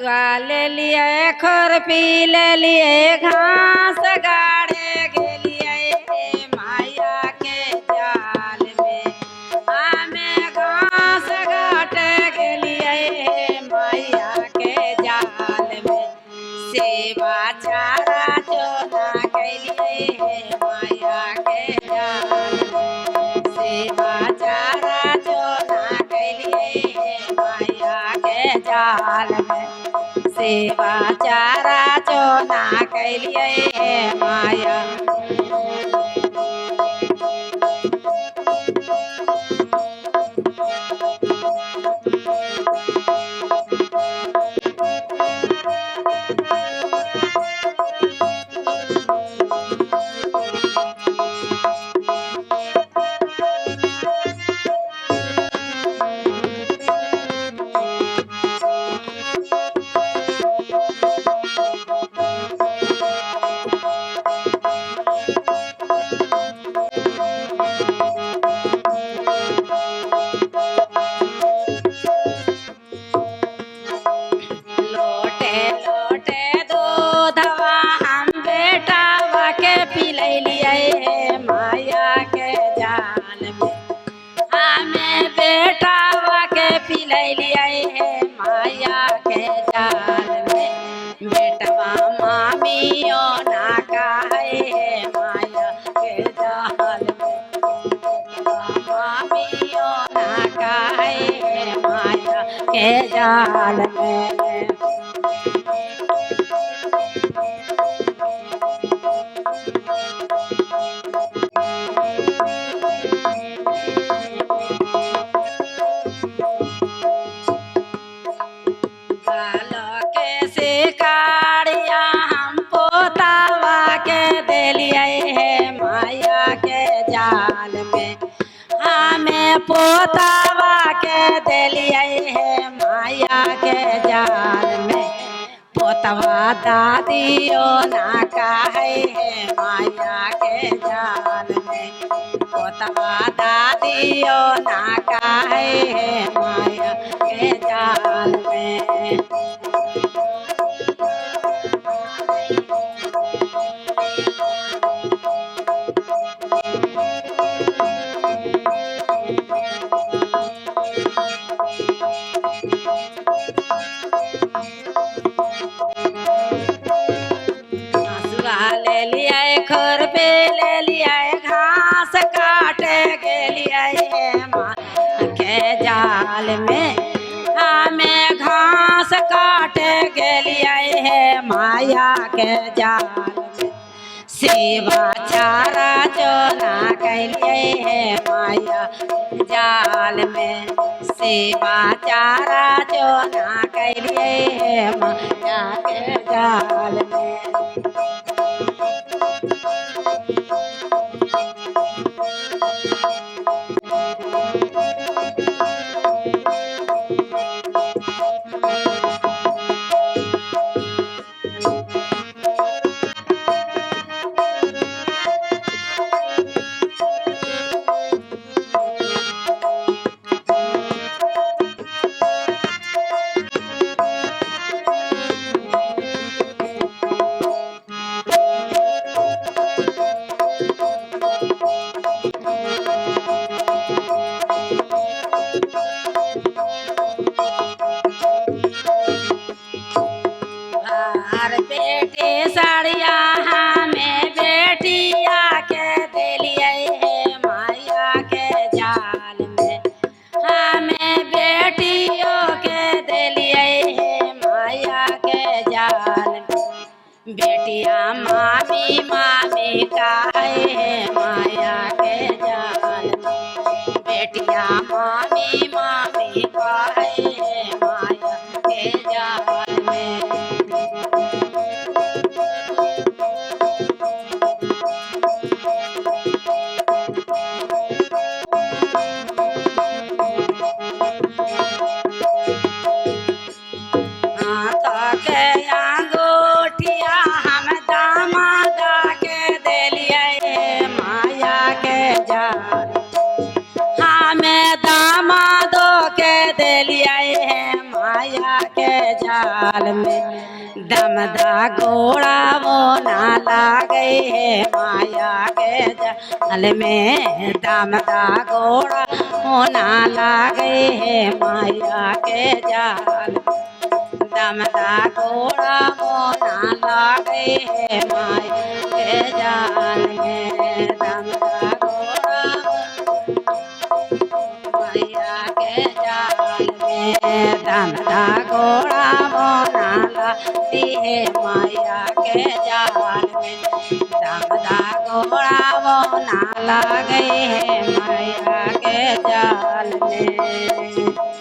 हसुआ ले लिए खुरपी ले लिए घास गाड़े गेलिए माया के जाल में हमें घास गाटे गेलिए माया के जाल में सेवा चारा चोना कैलिए माया के जाल में सेवा चारा चोना कैलिए माया के जाल में सेवा चारा चोना कैलिए माया के जाल में काड़िया हम पोतावा के दिलिए माया के जाल में हमें पोतावा के दिलिए माया के जाल में पोतवा दादियो ना काहे माया के जाल में पोतवा दादियो ना काहे माया के जाल में ले लिया खुरपी ले लिया घास काटे के लिए माँ के जाल में हमें घास काटे के लिए माया के जाल में सेवा चारा चोना कैलिए माया जाल में सेवा चारा चोना कैलिए माया के जाल में बेटी साड़िया हमें बेटिया के दिलिए माया के जाल में हमें बेटियों के दिलिए माया के जाल में बेटिया मामी मामी काहे माया के जाल में बेटिया मामी मामी काहे माया के जाल में हमें दामादों के दिलिए माया के जाल जाल में दमदा घोड़ा वो ना लागे है माया के जाल में दमदा घोड़ा वो ना लागे है माया के जाल दमदा घोड़ा वो ना लागे है माया के जाल में दमदा घोड़ा माया के जाल में दमदा घोड़ा वो ना लाती है माया के जाल में दमदा घोड़ा वो ना लागे है माया के जाल में।